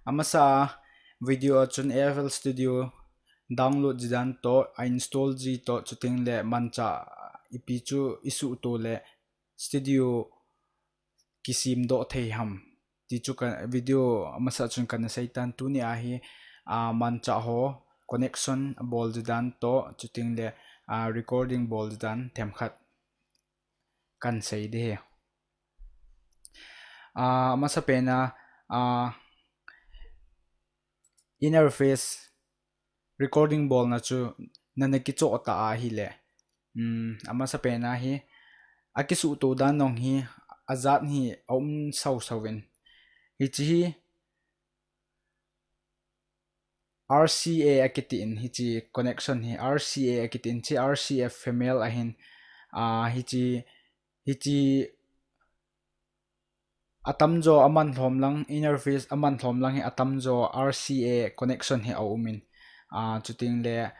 Amasa video chun AFL Studio download jidan to install ji to chuting le mancha ipi chu isu to le studio kisim do thei ham ti chu kan video amasa chun kan saitan tu ni a hi mancha ho connection bol jidan to chuting le recording bol jidan them khat kan sei de amasa pena interface recording ball na chu nanaki cho ta a hi le ama sa pena hi akisu to dan nong hi azat hi sau sawen hi chi RCA akitin hi chi connection hi RCA akitin chi RCF female ahin hi chi atamjo aman hlom lang interface aman hlom lang hi atamjo RCA connection hi aumin chuting le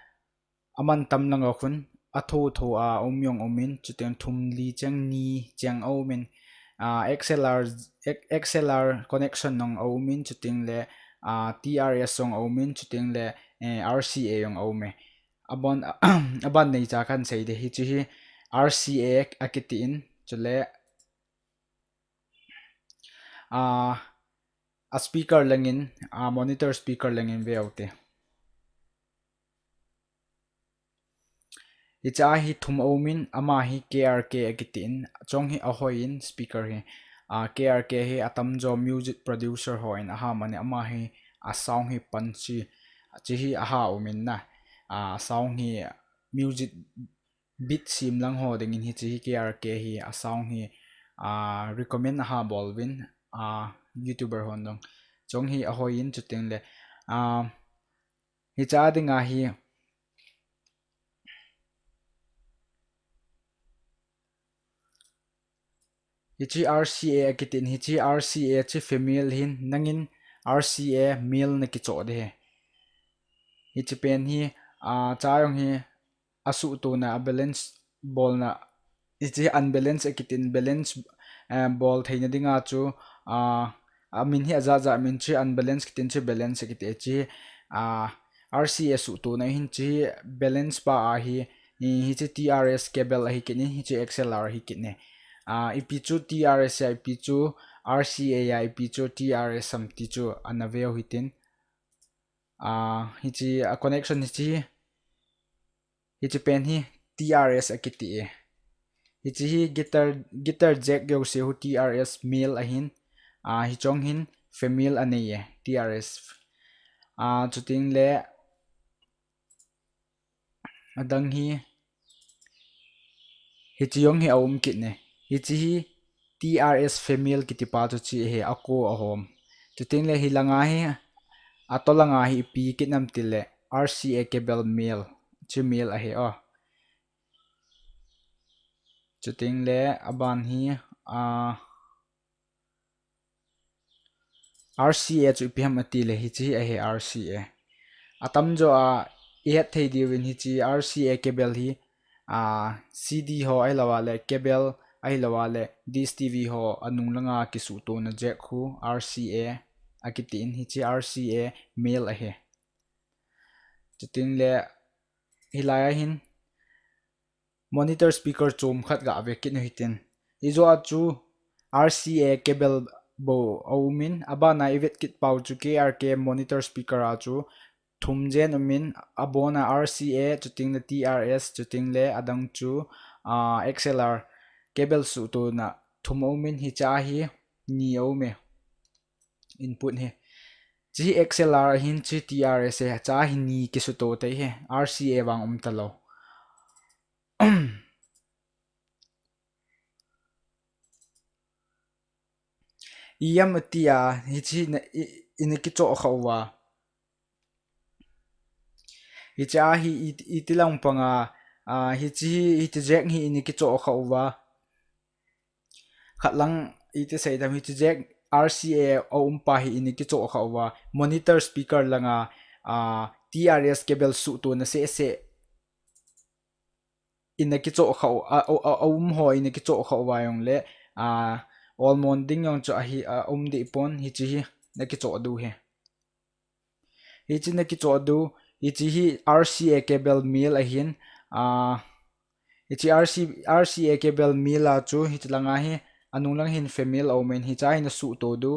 aman tam lang khun atho tho omyong omin chuting thum li chang ni chang aumin XLR connection nong aumin chuting le TRS song aumin chuting le RCA yong aume aban nei cha kan sei de hi chi RCA akitin chule a speaker langin monitor speaker langin veote icha hi thum omin ama hi KRK akitin chong hi ahoin speaker hi KRK hi atam jo music producer hoin aha mane ama hi a sound hi panchi chi hi aha omin na sound hi music beat sim lang ho dengin hi chi KRK hi a sound hi recommend aha bolvin YouTuber hondong chong hi ahoin chuting le hi cha dinga hi hichi RCA akitin hichi RCA chi female hin nangin RCA male na ki cho de hichi pen hi chayong hi asu to na balance ball na hichi unbalance akitin balance ball theina dinga chu amin hi aza min chi unbalance kitin chi balance akite chi RCA su to na hin chi balance pa hi hichi TRS cable hi kini hichi XLR hi kini ipichu TRS ya ipichu RCA ya ipichu TRS samti chu anaveo hitin hichi connection hichi pen hi TRS akiti hichi hi guitar jack yo se hu TRS male ahin hi chong hin female anei TRS chuting le adang hi hichi yong hi aum kitne hichi hi TRS female kitipa chu chi he ako ahom chuting le hilanga hi atolanga hi pi kitnam tile RCA cable male chi male ahe chuting le aban hi RCA chu piham atile hi chi ahe RCA atam jo e thei diwin hi chi RCA cable hi CD ho ai lawa le cable ai lawa le dis TV ho anung langa kisu to na jack khu RCA akitin hi chi RCA male ahe chuting le hilaya hin monitor speaker chom khat ga vekin hitin izo achu RCA cable bo aumin abana ivet kit pau chu KRK monitor speaker achu thumjen umin abona RCA chuting le TRS chuting le adang chu XLR cable su to na thum aumin hi cha hi ni aume input he chi XLR hin chi TRS he cha hi ni kisu to te he RCA wang talo iyam atia hichi iniki cho khawa hicha hi itilang panga hichi jack hi iniki cho khawa khatlang iti sei dam hichi jack RCA pa hi iniki cho khawa monitor speaker langa TRS cable su to na se in ki cho khau ho in ki cho khau wa yong le almond ding yong cho hi di pon hi chi hi na ki cho du he hi chi na ki cho du hi chi hi RCA cable mill ahin hi chi RCA cable mill a chu hi langa hi anung lang hin family omen hi cha hin su to du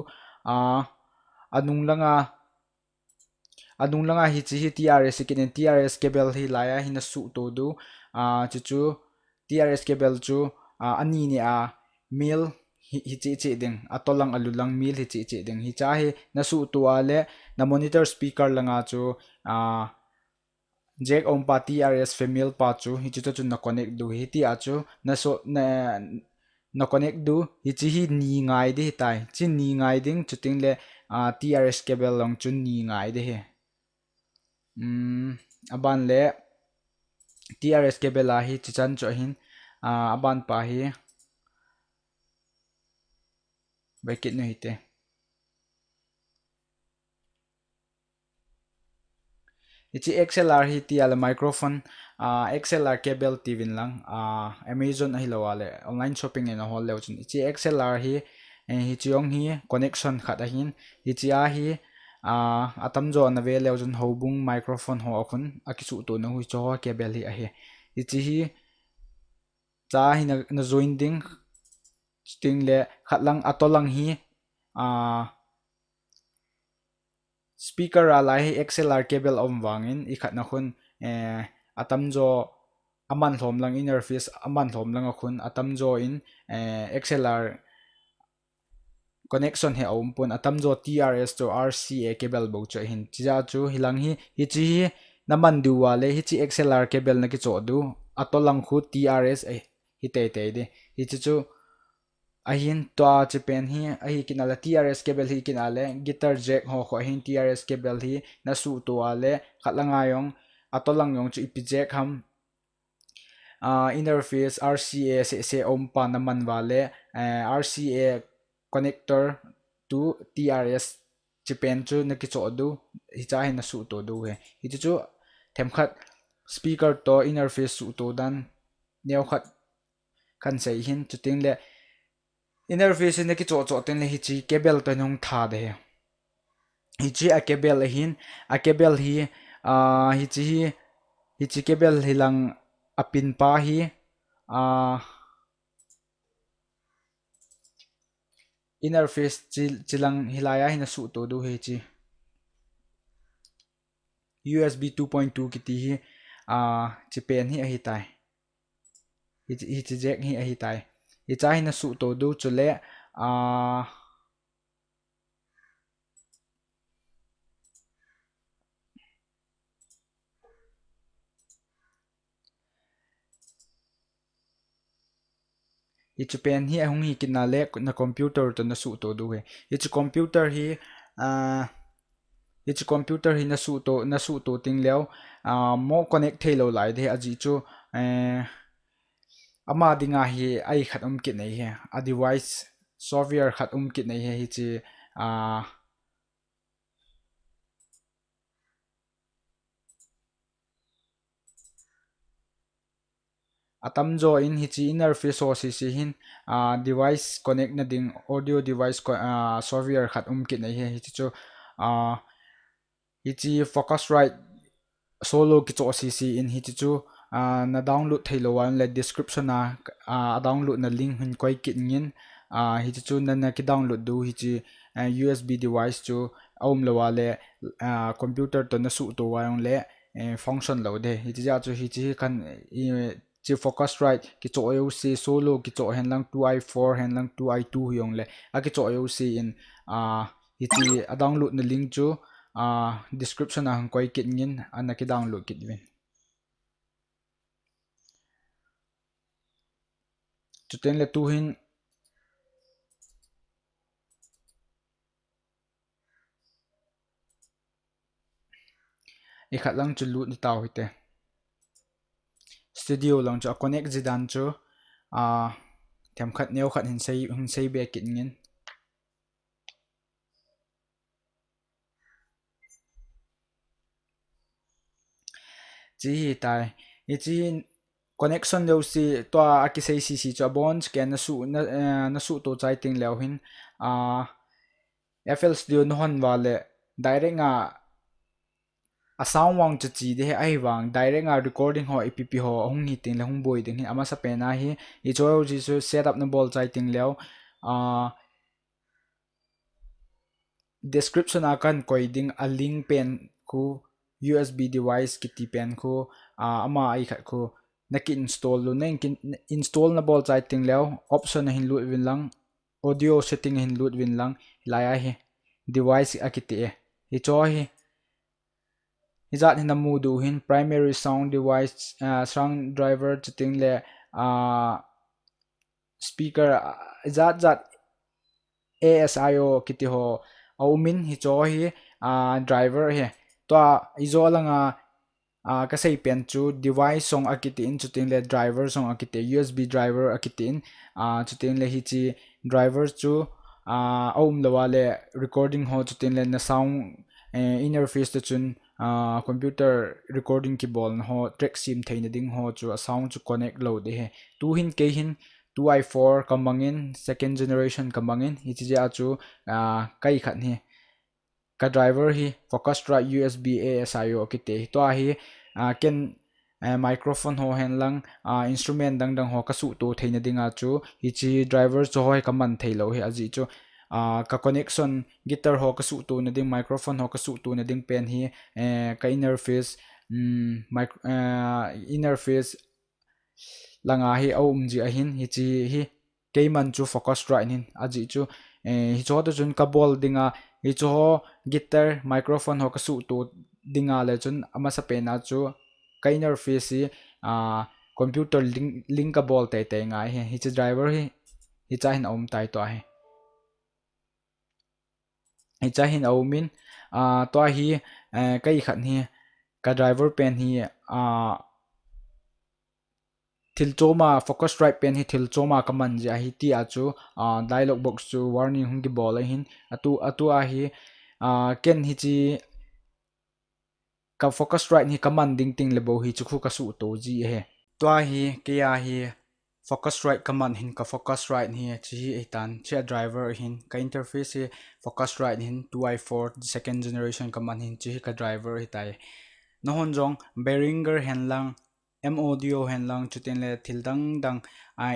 anung langa hi chi hi TRS kin TRS cable hi laya hin su to du chu chu TRS cable chu ani ni mill hi chi ding atolang alulang mill hi chi ding hi cha hi na su tu ale na monitor speaker langa chu jack om pa TRS family pa chu hi chu chu na connect du hi ti a chu na so na connect du hi chi hi ni ngai de tai chi ni ngai ding chuting le TRS cable long chu ni ngai de he aban le TRS cable a hi chi chan cho hin aban pa hi bracket no hite ichi XLR hi ti ala microphone XLR cable tvin lang Amazon hi lawale online shopping en hol leu chun ichi XLR hi hi chiong hi connection khat ahin ichi a hi atam jo na ve leu chun hobung microphone ho khun akisu to na hu cho cable hi a hi ichi hi cha hi na join ding sting le khatlang atolang hi speaker ala hi XLR cable om wangin I khat na khun atam jo aman hlom lang interface aman hlom lang a khun atam jo in XLR connection he om pun atam jo TRS to RCA cable bo cho hin chiya chu hilang hi chi naman du wa le hi chi XLR cable na ki cho du atolang khu TRS hi te de hi chu ahin to che pen hi ahi kinala TRS cable hi kinale guitar jack ho kho ahin TRS cable hi na su to ale khatlanga yong atolang yong chu ipi jack ham interface RCA se om pa naman wale RCA connector to TRS che pen chu na ki cho du hi cha hin na su to du he hi chu them khat speaker to interface su to dan neu khat kan sei hin chuting le interface ne ki cho ten le hi chi cable to nong tha de hi chi a cable hin a cable hi hi chi cable hilang apin pa hi interface chilang hilaya hin su to du hi chi USB 2.2 ki ti hi chi pen hi a hi tai hi chi jack hi a hi tai hi cha hin su to du chule hi chu pen hi ahung hi kinale na computer to na su to du he hi chu computer hi hi chu computer hi na su to ting leo mo connect theilou lai de aji chu ama dinga hi ai khat kit nei he a device software khat kit nei he hi chi atam jo in hi chi interface so si hin device connect na ding audio device software khat kit nei he hi chu hi chi focusrite solo ki cho in hi chu na download theilo wan le description download na link hun koi kit ngin hi chu na ki download du hi chi USB device chu aum lo wa le computer to na su to wa yong le function lo de hi ja chu hi chi kan chi focusrite ki cho eu si solo ki cho hen lang 2i4 hen lang 2i2 yong le a ki cho eu si in hi chi download na link chu description hang koi kit ngin anaki download kit win chuten le tu hin i khat lang chu lut ni taw hite studio lang chu connect zidan chu them khat neu khat hin sei be kit ngin chi hi tai i chi connection lo si to a kisei si cho bon scan na su to chai ting leo hin a FL Studio no hon wale direct nga a sound wang chi de ai wang direct nga recording ho app ho hung hi ting le hung boi ding ama sa pe na hi I cho ji su set up na bol chai ting leo a description akan koiding a link pen ku USB device kiti pen ku ama ai khat ku naki install lu nen install na bol chai ting leo option hin lu win lang audio setting hin lu win lang laya hi device akiti hi cho hi izat hin amu du hin primary sound device sound driver setting le speaker zat ASIO kiti ho aumin hi cho hi driver hi to izo langa kasai pen chu device song akitin chutin le driver song akite USB driver akitin chutin le hi chi driver chu lawa le recording ho chutin le na sound interface to chun computer recording ki bol ho track sim theina ding ho chu sound chu connect lo de he tu hin ke hin 2i4 kamangin second generation kamangin hi chi ja chu kai khat hi ka driver hi focus right USB ASIO kite to hi ken microphone ho hen lang instrument dang ho kasu to theina dinga chu hi chi driver cho hoi kaman theilo hi aji chu ka connection guitar ho kasu to na ding microphone ho kasu to na ding pen hi ka interface interface langa hi ji ahin hi chi hi keiman chu focus right hin aji chu hi cho to chun ka bol dinga hi cho guitar microphone ho kasu to dinga le chun ama sa pe na chu ka interface hi computer link ka bol te nga hi chi driver hi cha hin tai to hi cha hin min to hi kai khat hi ka driver pen hi thil choma focus right pen hi thil choma kaman ja hi ti chu dialog box chu warning hung ki bol hin atu hi ken hi chi ka focus right hi kaman ding ting le bo hi chu khu ka su to ji he to hi ke ya hi focus right kaman hin ka focus right hi chi hi tan che driver hin ka interface hi focus right hin 2i4 second generation kaman hin chi ka driver hi tai nohon jong Behringer hen lang M audio hen lang chutin le thil dang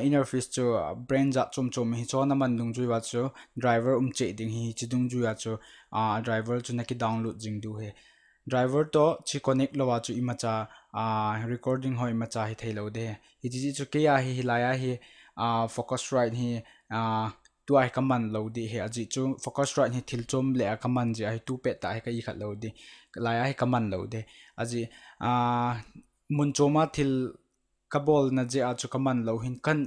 interface chu brain ja chom hi chona man dung ju wa chu driver che ding hi chi dung ju ya chu driver chu na ki download jing du he driver to chi connect lo wa chu imacha recording hoi macha hi theilo de hi ji chu ke ya hi hilaya hi focus right hi tu ai kaman lo di he aji chu focus right hi thil chom le kaman ji ai tu pe ta ai ka i khat lo di laya hi kaman lo de aji mun choma thil kabol na je a chu kaman lo hin kan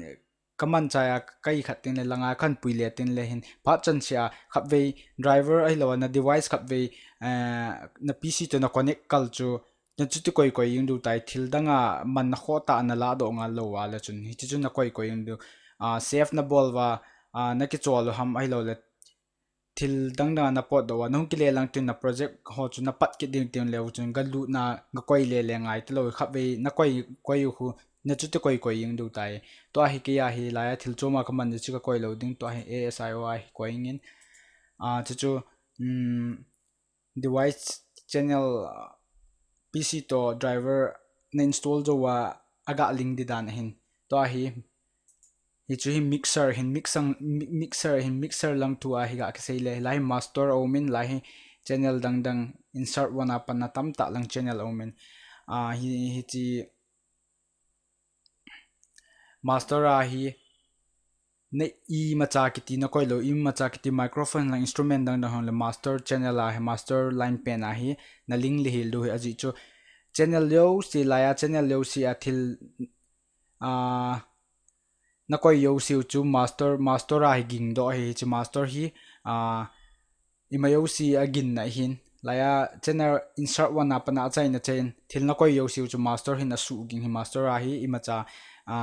kaman chaya kai khatin le langa khan puile tin le hin pha chan sia khapve driver ai lo na device khapve na PC to na connect kal chu na chu koi yung du tai thil danga man na khota na la do nga lo wa la chun hi chu na koi yung du safe na bol wa na ki chol ham ai lo le thil dang na pot do wa nong ki le lang tin na project ho chu na pat ki ding tin le chun ga lu na ga koi le ngai te lo khapve na koi hu na chu te koi yung du tai to hi ki ya hi la ya thil choma ka man chi ka koi lo ding to hi ASIOI koi ngin chu device channel PC to driver na install jo wa aga link di dan hin to hi chu hi mixer lang tu hi ga kisei le lai master omin lai channel dang insert wana pan na tam ta lang channel omin hi chi master hi ne macha kiti na koi lo macha kiti microphone lang instrument dang le master channel master line pen hi na link li hil du hi aji chu channel yo si laya channel yo si athil na koi yo siu chu master hi ging do hi chi master hi imayo si agin na hin laya channel insert wana pana chai na chain thil na koi yo siu chu master hin asu ging hi master hi imacha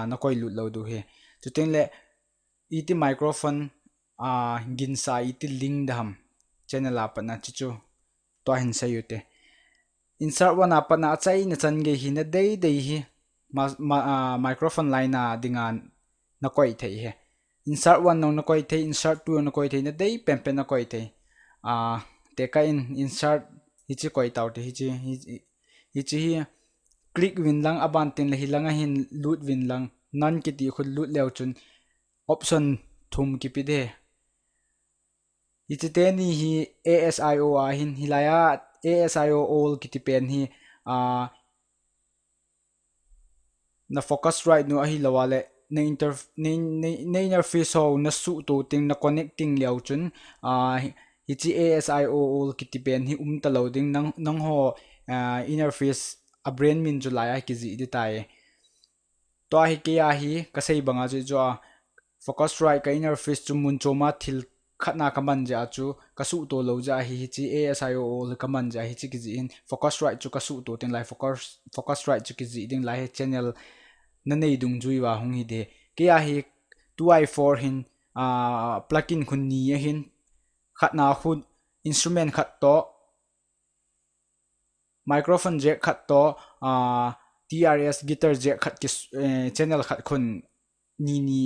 na koi lut lo du hi chutin le iti microphone gin sa iti link dam channel apana chichu to hin sayute insert wana pana chai na chan ge hi na dei hi microphone line na dingan na koi thei he insert 1 no na koi thei insert 2 na koi thei na dei pen pen na koi thei te ka in insert hi chi koi tau te hi chi hi click win lang aban tin le hilanga hin loot win lang nan ki ti khut loot leo chun option thum ki pi de hi chi te ni hi asio ahin hilaya asio all ki ti pen hi na focus right no ahi lawale na interface ho na su to ting na connecting liao chun hi chi asio all ki ti pen hi ta loading nang ho interface a brain min ju la ki ji di tai to hi ke ya hi ka sei banga ju jo focus right ka interface chu mun choma thil khatna kaman ja chu kasu to lo ja hi chi asio all kaman ja hi chi ki ji in focus right chu kasu to tin lai focus right chu ki ji ding lai channel na nei dung jui wa hung hi de ke ya hi 2i4 hin plugin khun ni a hin khatna khun instrument khat to microphone jack khat to trs guitar jack khat ki channel khat khun ni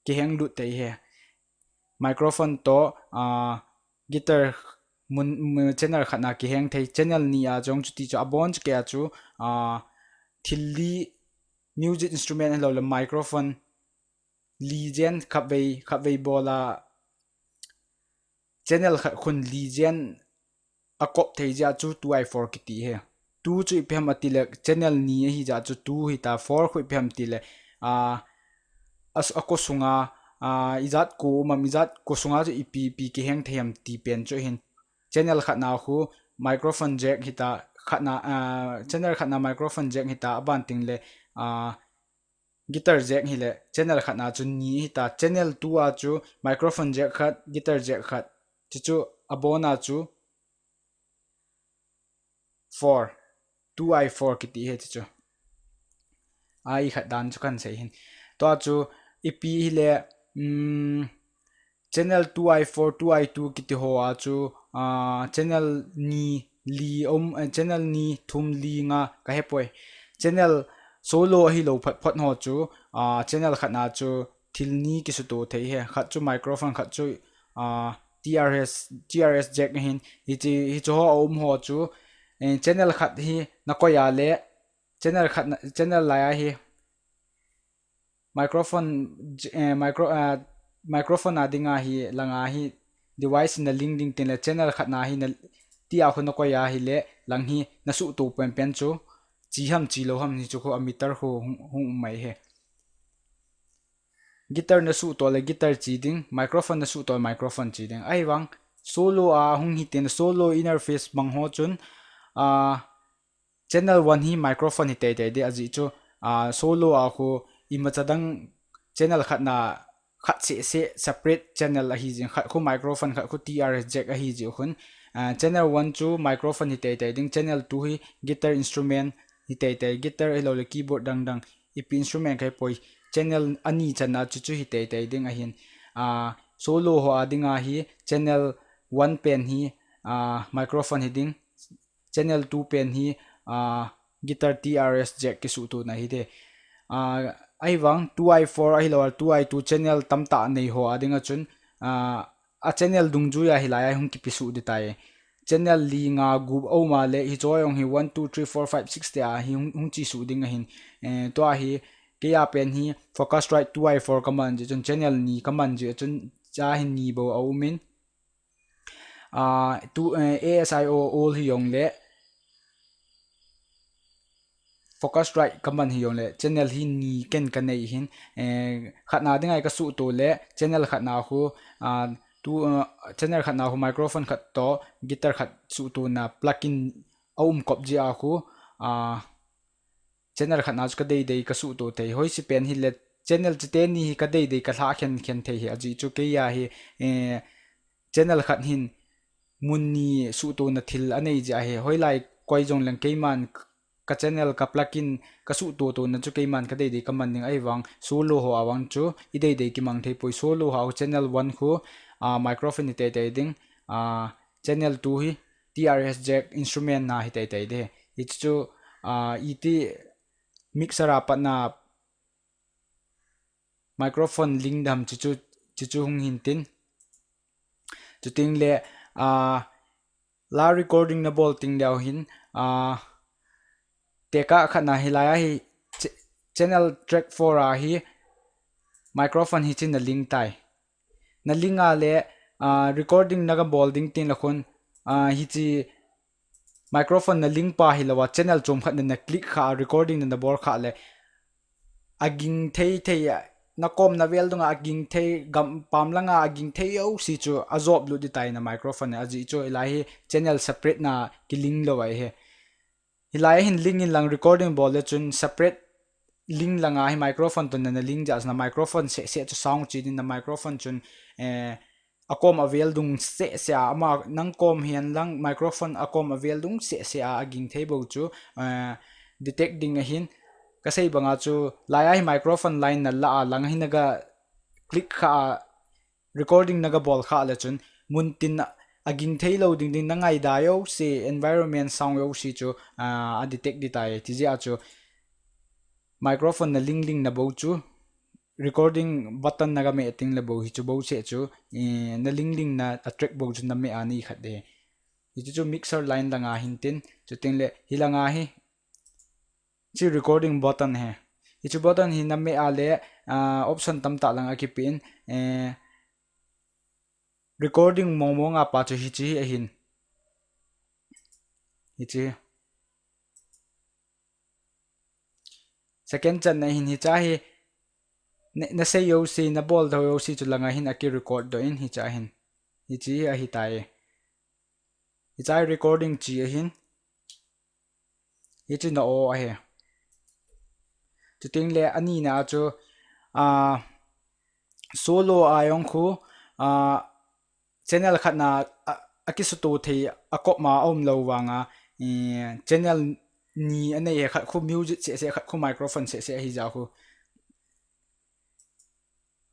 ke hang lu te he microphone to guitar mun channel khatna ki hang thei channel ni a jong chu ti chu abon ke a chu thilli music instrument hello le microphone lijen khabei bola channel khat khun lijen akop thei ja chu 2i4 ki ti he 2 chu iphem atile channel ni hi ja chu 2 hi ta 4 khu iphem tile as akosunga izat ko mamizat kosunga chu ipp ki heng theyam ti pen chu hin channel khatna khu microphone jack hita khatna channel khatna microphone jack hita aban ting le guitar jack hi le channel khatna chu ni hita channel 2 a chu microphone jack khat guitar jack khat chu abona chu 4 2i4 ki ti he chu ai khat dan chu kan sei hin to chu ipi hi le channel 2i4 2i2 ki ti ho a chu channel ni channel ni thum li nga ka he poi channel solo hi lo phat ho chu channel khatna chu thil ni ki su to thei he khat chu microphone khat chu trs jack hin hi chu ho ho chu channel khat hi na ko ya le channel la ya hi microphone adinga hi langa hi device na link tin le channel khatna hi na tia khuna ko ya hi le lang hi na su to pen chu chi ham chi lo ham ni chu ko amitar ho hung mai he guitar na su to le guitar chi ding microphone na su to microphone chi ding ai wang solo hung hi ten solo interface bang ho chun channel 1 hi microphone hi te de aji chu solo khu imachadang channel khatna khat se separate channel a hi jing khat khu microphone khat khu trs jack a hi ji khun channel 1 chu microphone hi te ding channel 2 hi guitar instrument hi te guitar elo le keyboard dang ip instrument kai poi channel ani chana chu hi te ding a hin solo ho adinga hi channel 1 pen hi microphone hi ding channel 2 pen hi guitar trs jack ki su tu na hi de ai wang 2i4 ai lo 2i2 channel tamta nei ho adinga chun a channel dungju ya hilaya hum ki pisu de tai channel li nga group o ma le hi joyong hi 1 2 3 4 5 6 te a hi hum chi su ding hin to a hi ke ya pen hi focus right 2i4 command ji chun channel ni command ji chun cha hin ni bo au min tu asio all hi yong le focus right command hi yong le channel hi ni ken kan nei hin khatna dingai ka su to le channel khatna hu tu channel khatna hu microphone khat to guitar khat su to na plugin kop ji a hu channel khatna ka dei ka su to thei hoi si pen hi le channel chite ni ka dei ka thla khen thei hi aji chu ke ya hi channel khat hin mun ni su to na thil anei ja he hoi lai koi jong lang ke man ka channel ka plugin ka su to na chu ke man ka dei ka man ning ai wang solo ho awang chu i dei ki mang thei poi solo ho channel 1 khu microphone ni te ding channel 2 hi trs jack instrument na hi te de hi chu mixer apat na microphone link dam chu hung hin tin chuting le la recording na bol ting deu hin teka khana hilaya hi channel track 4 a hi microphone hi chin na link tai na linga le recording naga bol ding tin lakhun hi chi microphone na link pa hi lawa channel chom khat na click kha recording na bor kha le aging thei na kom na vel dunga aging thei gam pam langa aging thei yo si chu azob lu di tai na microphone aji chu ilai channel separate na killing lo wai he hilai hin link in lang recording bol le chun separate link langa hi microphone to na link jas na microphone se chu sound chi din na microphone chun akom avel dung se ama nang kom hian lang microphone akom avel dung se a aging thei bo chu detecting a hin kasei banga chu laya hi microphone line na la lang hi naga click kha recording naga bol kha la chun mun tin aging theilou ding nangai da yo se environment sound yo si chu a detect di tai ti ja chu microphone na link na bo chu recording button naga me ting la bo hi chu bo se chu na link na attract bo chu na me ani khat de hi chu mixer line langa hin tin chu ting le hilanga hi chi recording button hai ichu button hi namme ale option tam ta langa ki pin recording momo nga pa chu hi chi ahin hi chi second chan na hin hi cha hi na say yo si na bol do yo si chu langa hin aki record do in hi cha hin hi chi a hi tai hi cha recording chi ahin hi chi na o a he chu ting le ani na chu solo ayong khu channel khat na akisutu thei akop ma om lo wanga channel ni ane ye khat khu music se khat khu microphone se hi ja khu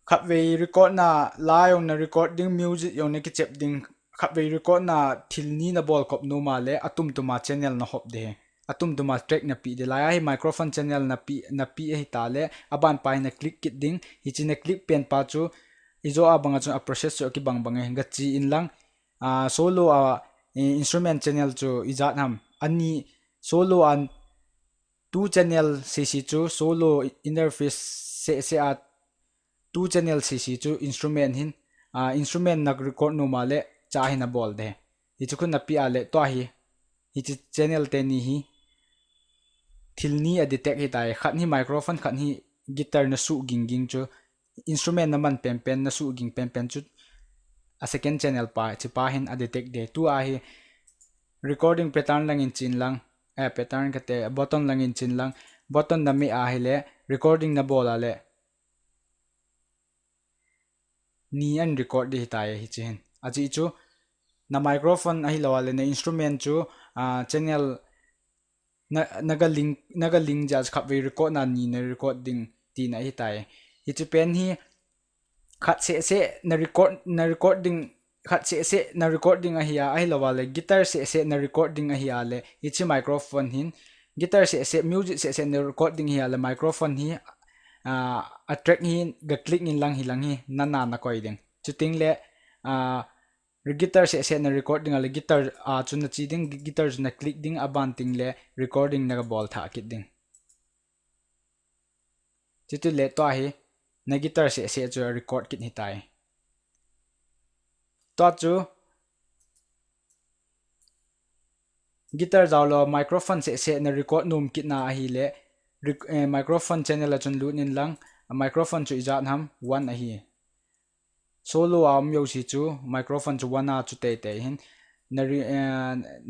khat ve record na la yong na recording music yong ne ki chep ding khat ve record na thil ni na bol kop no ma le atum tuma channel na hop de atum tuma track na pi de la hi microphone channel na pi hi ta le aban pai na click kit ding hi chi na click pen pa chu izo abanga chu a process chu ki bang bang nga chi in lang solo instrument channel chu izat ham ani solo an two channel cc chu solo interface se a two channel cc chu instrument hin instrument nak record no male cha hin a bol de hi chu kun na pi ale to hi hi chi channel te ni hi thil ni a detect hi tai khat ni microphone khat ni guitar na su ging chu instrument na man pen na su ging pen chu a second channel pa chi pa hin a detect de tu a hi recording pattern lang in chin lang pattern ka te button lang in chin lang button na mi a hi le recording na bola le ni an record de tai hi chin a chi chu na microphone a hi lawa le na instrument chu channel naga link jas khap ve record na ni na recording ti na hi tai hi chu pen hi khat se na recording khat se na recording a hiya ai lawa le guitar se na recording a hiya le ichi microphone hin guitar se music se na recording hiya le microphone hi a track hi ga click in lang hi na koi ding chuting le guitar se na recording ale guitar chuna chi ding guitar na click ding aban ting le recording na bol tha kit ding chutu le to hi na guitar se chu record kit hi tai to chu guitar zawlo microphone se na record num kit na hi le microphone channel a chun lu nin lang microphone chu izat ham one a hi solo am yo si chu microphone chu one a chu te hin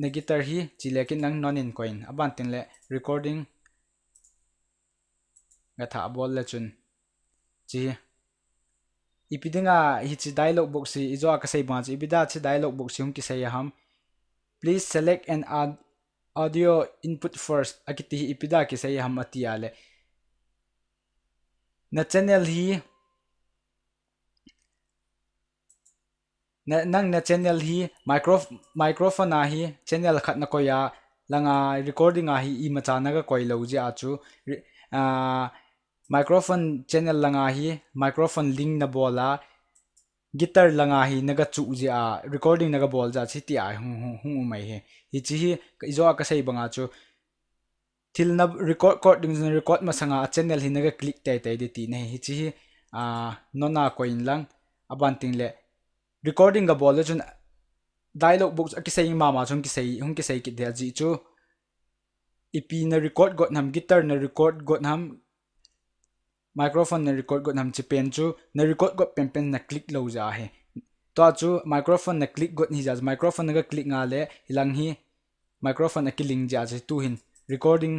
na guitar hi chi lekin lang non in coin aban tin le recording ga tha bol le chun chi ipidinga hi chi dialog box si izo ka sei ba chi ibida chi dialog box hum ki sei ham please select and add audio input first akiti ipida ki sei ham atiale na channel hi nang na channel hi microphone a hi channel khat na ko ya langa recording a hi I macha na ga koi lo ji a chu microphone channel langa hi microphone link na bola guitar langa hi naga chu ji a recording naga bol ja chi ti a hu mai he hi chi hi izo ka sei banga chu thil na record ma sanga channel hi naga click tai de ti ne hi chi hi nona coin lang aban ting le recording ga bol chun dialogue box kisei ma chung kisei ki de ji chu ipi na record got nam guitar na record got nam microphone na record got nam chi pen chu na record got pen na click lo ja he to chu microphone na click got ni ja microphone na click nga le ilang hi microphone na killing ja tu hin recording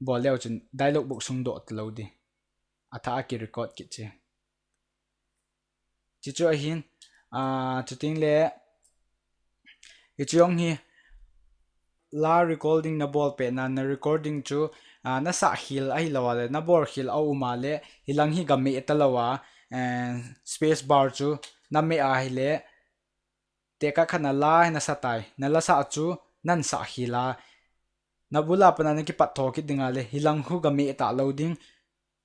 bol leo chun dialogue box sung do lo di atha ki record ki che chi chu ahin chuting le ichong hi la recording na bol pe na recording chu na sa hil ai lawa le na bor hil au ma le hilang hi game etalawa space bar chu na me a hi le te ka khana la na sa tai na la sa chu nan sa hila na bula pana na ki pat tho ki dinga le hilang hu game ta loading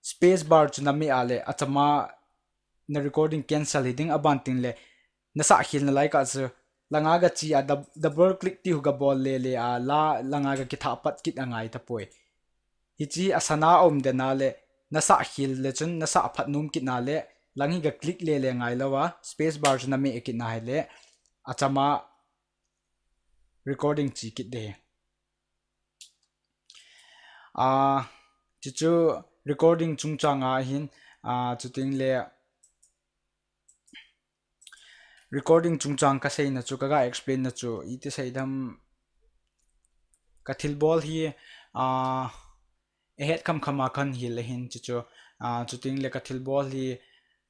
space bar chu na me a le achama na recording cancel hiding abanting le na sa hil na like as langa ga chi a double click ti hu ga bol le a la langa ga ki tha pat kit angai ta poi hi chi asana om de na le na sa hil le chun na sa phat num kit na le langi ga click le ngai lawa space bar chu na me ki na le achama recording chi kit de chu recording chung changa hin chuting le recording chungchang ka sei na chu ka explain na chu iti sei dam ka thil bol hi ehet kham khama khan hi le hin chu chuting le ka thil bol hi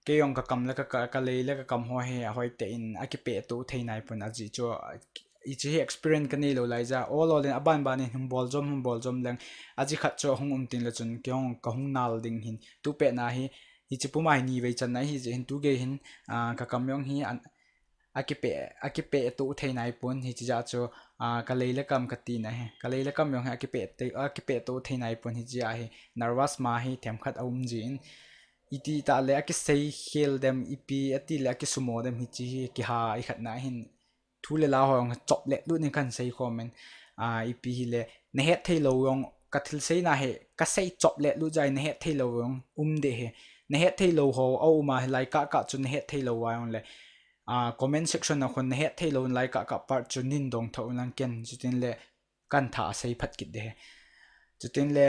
ke yong ka kam le ka le le ka kam ho he hoi te in aki pe tu theinai pun aji chu ichi experience ka nei lo lai ja all in aban ban in hum bol jom leng aji khat cho hung tin le chun kyong ka hung nal ding hin tu pe na hi ichi pu mai ni ve chan na hi je hin tu ge hin ka kam yong hi akipe tu theinai pun hi chi ja chu ka leile kam ka ti na he ka leile kam yong akipe tu theinai pun hi ji a hi nervous ma hi them khat aum jin iti ta le aki sei khel dem ipi ati le aki sumo dem hi chi ki ha I khat na hin thu le la hong chop le lu ni kan sei comment ipi hi le ne het theilou yong ka thil sei na he ka sei chop le lu jai ne het theilou yong de he ne het theilou ho au ma lai ka chu ne het theilou wa yong le comment section na khon he theilon like ka part chu nin dong tho lang ken chutin le kan tha sei phat kit de chutin le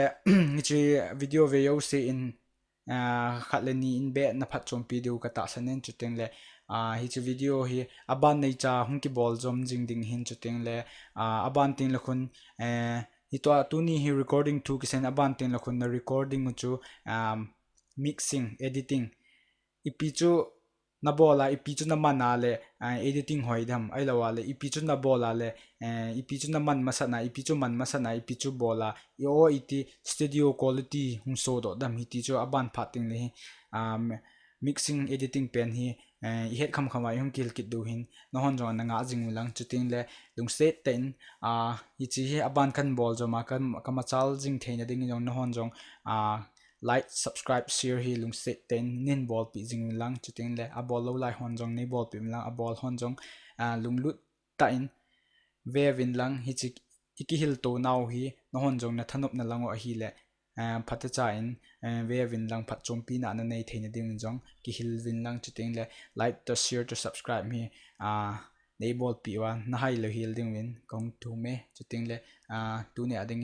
chi video ve yo se in khat le ni in be na phat chom pi du ka ta sanen chutin le hi chi video hi aban nei cha hung ki bol jom jing ding hin chutin le aban tin la khun hi to tu ni hi recording tu ki sen aban tin la khun na recording chu mixing editing ipi chu na bola ipi chu na mana le editing hoi dam ai lawa le ipi chu na bola le ipi chu na man masana ipi chu man masana ipi chu bola yo iti studio quality hung so do dam hiti chu aban phating le mixing editing pen hi I het kham khama hung kil kit du hin no hon jong na nga jing lang chuting le lung set ten ichi hi aban kan bol jo ma kan kama chal jing theina ding jong no hon jong like subscribe share hi lung set ten nin bol pi jing lang chuting le a bol lo lai hon jong nei bol pi lang a bol hon jong lung lut ta in ve vin lang hi chi iki hil to naw hi no hon jong na thanup na lango a hi le phata cha in ve vin lang phat chompi na na nei theina ding jong ki hil vin lang chuting le like to share to subscribe mi nei bol pi wa na hai lo hil ding win kong tu me chuting le tu ne ading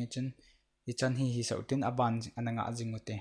hi chan hi sautin aban ananga jing ote